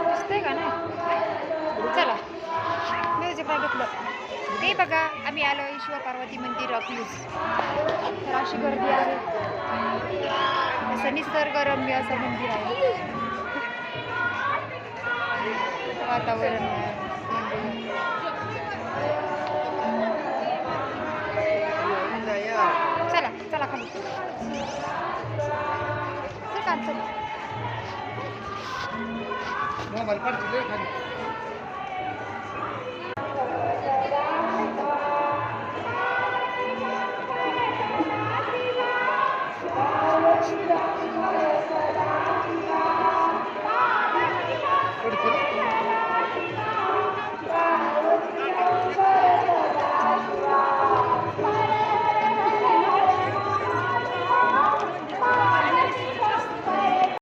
दिसतंय का नाही? चला म्युझिक बघितलं ते बघा. आम्ही आलो शिव पार्वती मंदिर अकलूज. तर अशी गर्दी आहे. असं निसर्गरम्य असं मंदिर आहे. वातावरण चला चला खाली चल.